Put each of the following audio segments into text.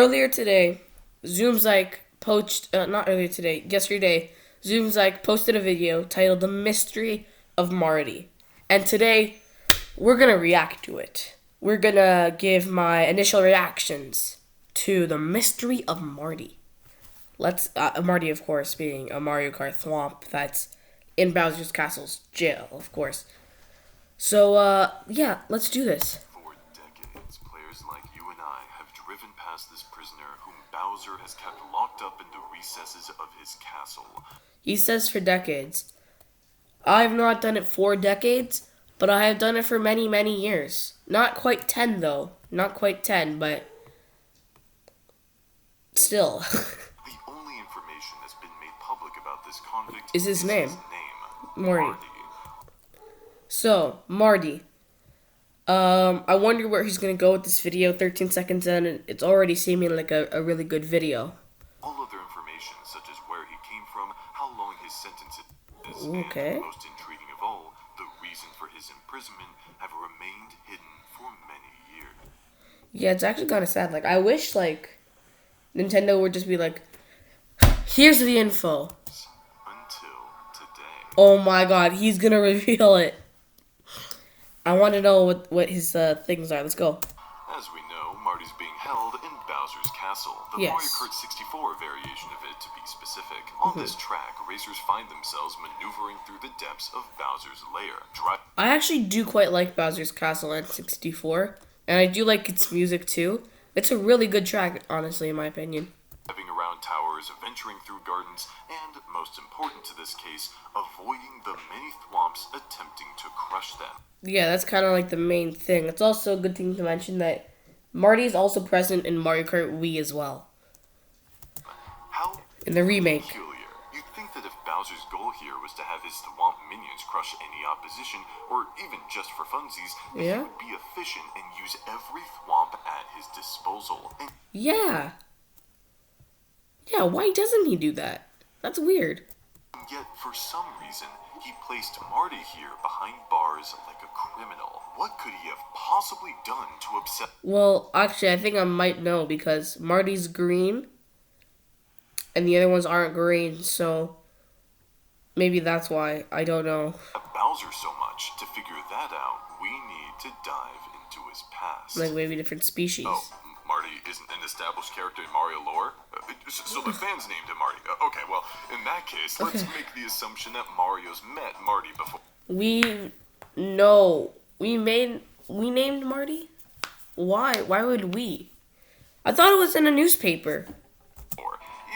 earlier today, not earlier today, yesterday, posted a video titled The Mystery of Marty. And today, we're going to react to it. We're going to give my initial reactions to The Mystery of Marty. Marty, of course, being a Mario Kart thwomp that's in Bowser's Castle's jail, of course. So, yeah, let's do this. For decades, players like you and I have driven past this prisoner whom Bowser has kept locked up in the recesses of his castle. He says for decades. I've not done it for decades, but I have done it for many, many years. Not quite 10, though. Not quite 10, but still. The only information that's been made public about this convict Is his name. Marty. So, Marty. I wonder where he's going to go with this video. 13 seconds in, and it's already seeming like a really good video. All other information, such as where he came from, how long his sentence is, okay. and most intriguing of all, the reason for his imprisonment, have remained hidden for many years. Yeah, it's actually kind of sad. Like, I wish, like, Nintendo would just be like, here's the info. Until today. Oh my god, he's going to reveal it. I want to know what his things are. Let's go. As we know, Marty's being held in Bowser's Castle, the Yes. Mario Kart 64 variation of it to be specific. On this track, racers find themselves maneuvering through the depths of Bowser's lair. I actually do quite like Bowser's Castle and 64, and I do like its music too. It's a really good track, honestly, in my opinion. Driving around towers, venturing through gardens, and, most important to this case, avoiding the many thwomps attempting to crush them. Yeah, that's kind of like the main thing. It's also a good thing to mention that Marty is also present in Mario Kart Wii as well. How in the remake. Peculiar. You'd think that if Bowser's goal here was to have his thwomp minions crush any opposition, or even just for funsies, that he would be efficient and use every thwomp at his disposal. And yeah, why doesn't he do that? That's weird. Yet, for some reason, he placed Marty here behind bars like a criminal. What could he have possibly done to upset... Well, actually, I think I might know, because Marty's green, and the other ones aren't green, so maybe that's why. I don't know. Bowser so much. To figure that out, we need to dive into his past. Like maybe different species. Oh, Marty isn't an established character in Mario lore? So the fans named him Marty. Okay, well, in that case, let's make the assumption that Mario's met Marty before. We named Marty? Why? Why would we? I thought it was in a newspaper.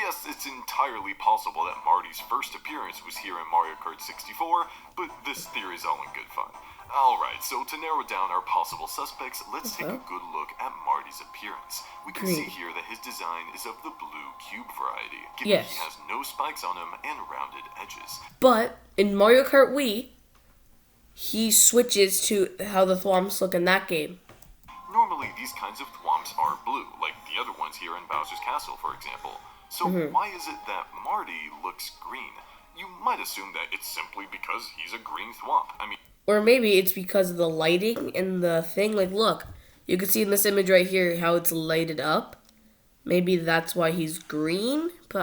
Yes, it's entirely possible that Marty's first appearance was here in Mario Kart 64, but this theory's all in good fun. Alright, so to narrow down our possible suspects, let's take a good look at Marty's appearance. We can see here that his design is of the blue cube variety, given he has no spikes on him and rounded edges. But in Mario Kart Wii, he switches to how the thwomps look in that game. Normally, these kinds of thwomps are blue, like the other ones here in Bowser's Castle, for example. So why is it that Marty looks green? You might assume that it's simply because he's a green thwomp. I mean... Or maybe it's because of the lighting and the thing. Like, look, you can see in this image right here how it's lighted up. Maybe that's why he's green, but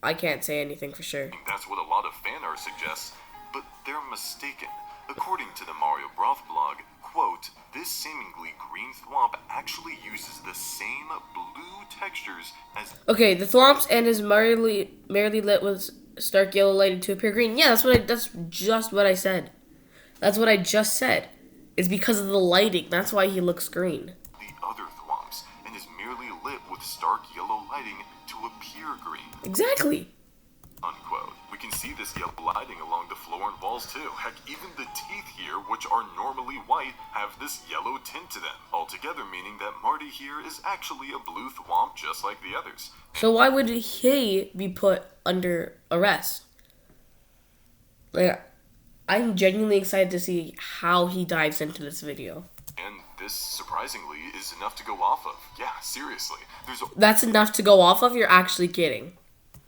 I can't say anything for sure. That's what a lot of fan art suggests, but they're mistaken. According to the Mario Broth blog, quote, this seemingly green thwomp actually uses the same blue textures as... Okay, the thwomps and is merrily lit with stark yellow lighting to appear green. Yeah, that's just what I said. That's what I just said. It's because of the lighting. That's why he looks green. The other thwomps, and is merely lit with stark yellow lighting to appear green. Exactly. Unquote. We can see this yellow lighting along the floor and walls too. Heck, even the teeth here, which are normally white, have this yellow tint to them. Altogether meaning that Marty here is actually a blue thwomp just like the others. So why would he be put under arrest? Like, I'm genuinely excited to see how he dives into this video. And this, surprisingly, is enough to go off of. Yeah, seriously. That's enough to go off of? You're actually kidding.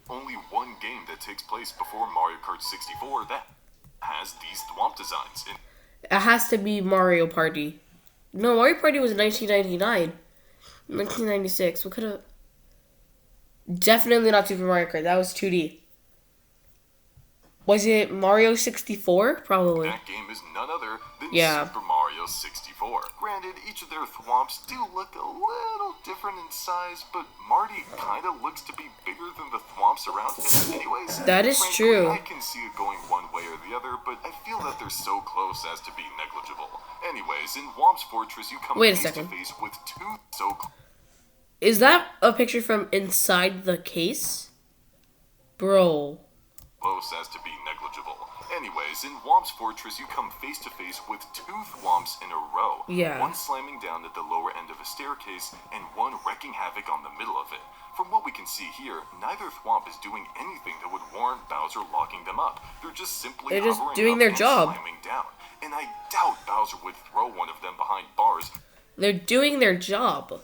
Only one game that takes place before Mario Kart 64 that has these thwomp designs. It has to be Mario Party. No, Mario Party was 1999. 1996. What could have... Definitely not Super Mario Kart. That was 2D. Was it Mario 64? Probably. That game is none other than Yeah. Super Mario 64. Granted, each of their thwomps do look a little different in size, but Marty kinda looks to be bigger than the thwomps around him anyways. That is Frankly, true. I can see it going one way or the other, but I feel that they're so close as to be negligible. Anyways, in Whomp's Fortress, you come Wait a face to second. face with two so Is that a picture from inside the case? Bro. close as to be negligible. Anyways, in Whomp's Fortress, you come face to face with two thwomps in a row. Yeah. One slamming down at the lower end of a staircase, and one wreaking havoc on the middle of it. From what we can see here, neither thwomp is doing anything that would warrant Bowser locking them up. They're just simply They're just hovering doing up their and job. slamming down. And I doubt Bowser would throw one of them behind bars They're doing their job.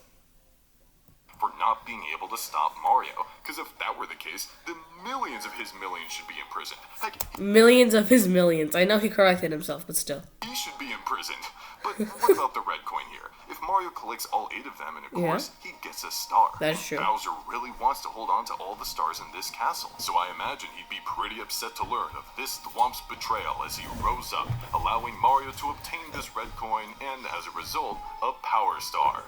for not being able to stop Mario. Because if that were the case, then millions of his millions should be imprisoned. Heck, Millions of his millions. I know he corrected himself, but still. he should be imprisoned. But what about the red coin here? If Mario collects all 8 of them in a Yeah. course, he gets a star. That's true. Bowser really wants to hold on to all the stars in this castle, so I imagine he'd be pretty upset to learn of this Thwomp's betrayal as he rose up, allowing Mario to obtain this red coin and, as a result, a power star.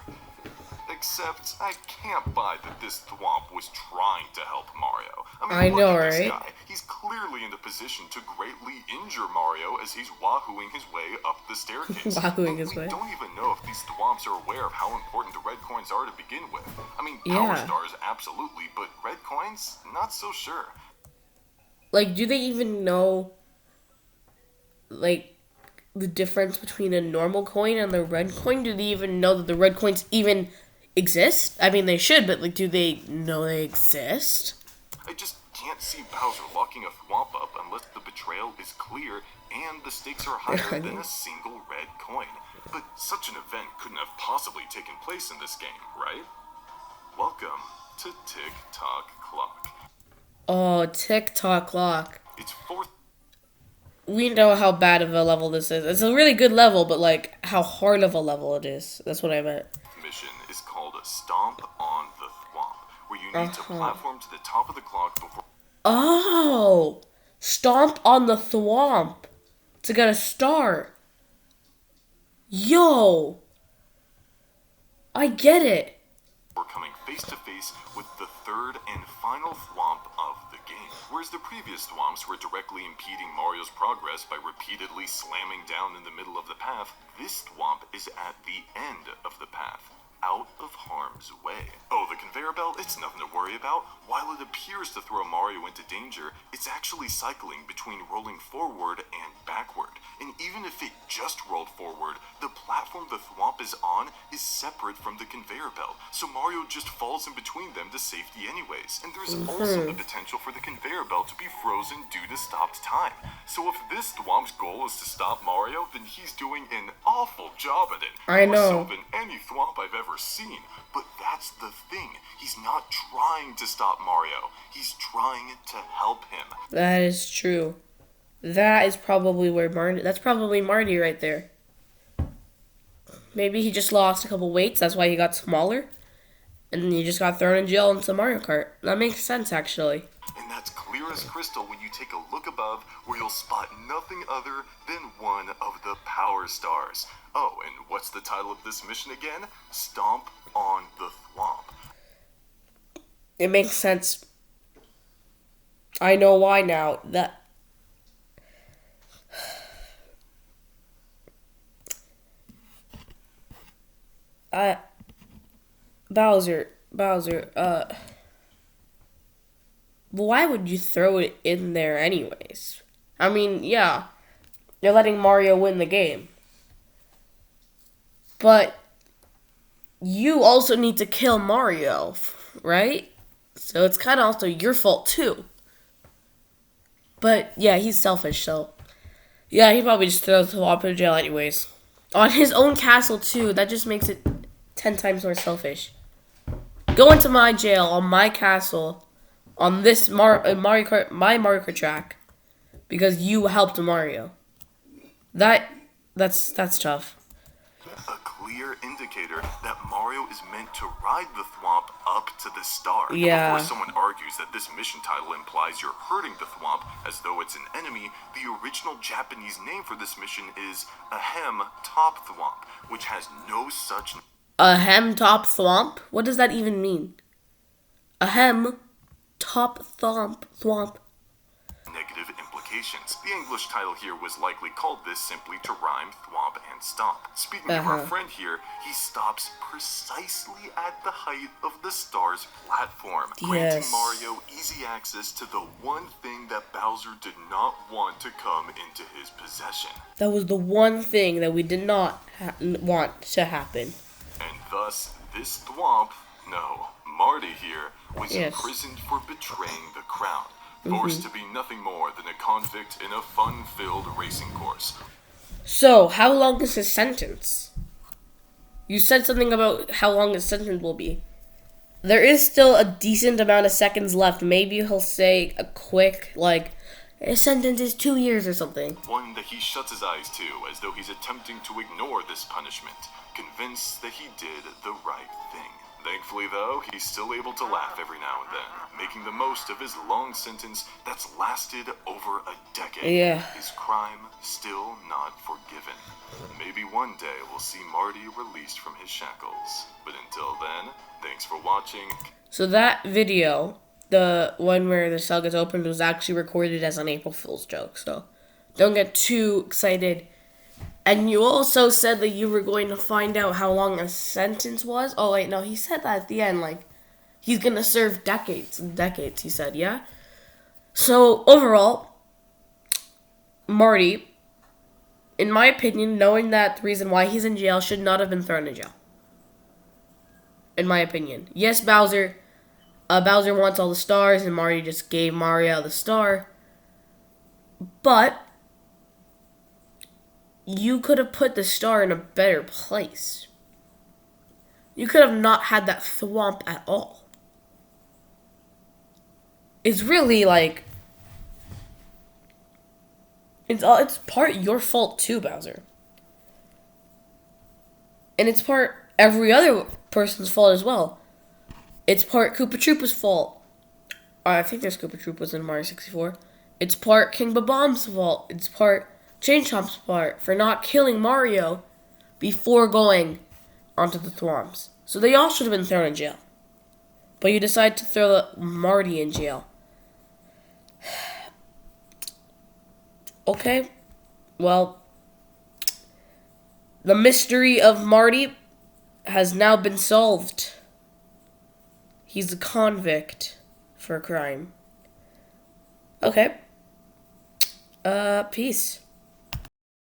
Except, I can't buy that this Thwomp was trying to help Mario. I look know, at this right? guy. He's clearly in the position to greatly injure Mario as he's wahooing his way up the staircase. Wahooing And his way. We don't even know if these Thwomps are aware of how important the red coins are to begin with. Power Yeah. stars, absolutely, but red coins, not so sure. Like, do they even know, like, the difference between a normal coin and the red coin? Do they even know that the red coins even exist? I mean, they should, but, like, do they know they exist? I just can't see Bowser locking a Thwomp up unless the betrayal is clear and the stakes are higher than a single red coin. But such an event couldn't have possibly taken place in this game, right? Welcome to Tick Tock Clock. Oh, tick-tock clock. It's fourth. We know how bad of a level this is. It's a really good level, but, like, how hard of a level it is. That's what I meant. Mission is called Stomp on the Thwomp, where you need to platform to the top of the clock before Oh! Stomp on the thwomp to get a star. Yo! I get it. we're coming face to face with the third and final Thwomp of the game. Whereas the previous Thwomps were directly impeding Mario's progress by repeatedly slamming down in the middle of the path, this Thwomp is at the end of the path, out of harm's way. Oh, the conveyor belt? It's nothing to worry about. While it appears to throw Mario into danger, it's actually cycling between rolling forward and backward. And even if it just rolled forward, the platform the Thwomp is on is separate from the conveyor belt, so Mario just falls in between them to safety anyways. And there's also the potential for the conveyor belt to be frozen due to stopped time. So if this Thwomp's goal is to stop Mario, then he's doing an awful job at it. I More so know. than any Thwomp I've ever seen. But that's the thing. He's not trying to stop Mario. He's trying to help him. That is true. That is probably where Marty... That's probably Marty right there. Maybe he just lost a couple weights. That's why he got smaller. And then he just got thrown in jail into Mario Kart. That makes sense, actually. And that's clear as crystal when you take a look above, where you'll spot nothing other than one of the power stars. Oh, and what's the title of this mission again? Stomp on the Thwomp. It makes sense. I know why now. That... Bowser, why would you throw it in there anyways? I mean, yeah, you're letting Mario win the game. But you also need to kill Mario, right? So it's kind of also your fault too. But yeah, he's selfish, so yeah, he probably just throws the Thwomp in jail anyways. On his own castle too, that just makes it 10 times more selfish. Go into my jail on my castle on this Mario Kart, my Mario Kart track, because you helped Mario. That's tough. A clear indicator that Mario is meant to ride the Thwomp up to the star. Yeah. Before someone argues that this mission title implies you're hurting the Thwomp as though it's an enemy, the original Japanese name for this mission is Ahem Top Thwomp, which has no such... Ahem top thwomp? What does that even mean? Ahem top thwomp. negative implications. The English title here was likely called this simply to rhyme thwomp and stomp. Speaking of our friend here, he stops precisely at the height of the star's platform, granting Mario easy access to the one thing that Bowser did not want to come into his possession. That was the one thing that we did not want to happen. And thus, this thwomp, no, Marty here, was imprisoned for betraying the crown. Forced to be nothing more than a convict in a fun-filled racing course. So, how long is his sentence? You said something about how long his sentence will be. There is still a decent amount of seconds left. Maybe he'll say a quick, like, his sentence is 2 years or something. One that he shuts his eyes to, as though he's attempting to ignore this punishment, convinced that he did the right thing. Thankfully, though, he's still able to laugh every now and then, making the most of his long sentence that's lasted over a decade. Yeah. His crime still not forgiven. Maybe one day we'll see Marty released from his shackles. But until then, thanks for watching. So that video, the one where the cell gets opened, was actually recorded as an April Fool's joke. So don't get too excited. And you also said that you were going to find out how long a sentence was. Oh, wait, no, he said that at the end. Like, he's going to serve decades and decades, he said, yeah? So, overall, Marty, in my opinion, knowing that the reason why he's in jail should not have been thrown in jail. In my opinion. Yes, Bowser wants all the stars, and Marty just gave Mario the star. But you could have put the star in a better place. You could have not had that thwomp at all. It's really like, it's part your fault too, Bowser. And it's part every other person's fault as well. It's part Koopa Troopa's fault. I think there's Koopa Troopas in Mario 64. It's part King Bob-omb's fault. It's part Chain Chomp's part for not killing Mario before going onto the Thwomps. So they all should have been thrown in jail. But you decide to throw Marty in jail. Okay. Well, the mystery of Marty has now been solved. He's a convict for a crime. Okay. Peace.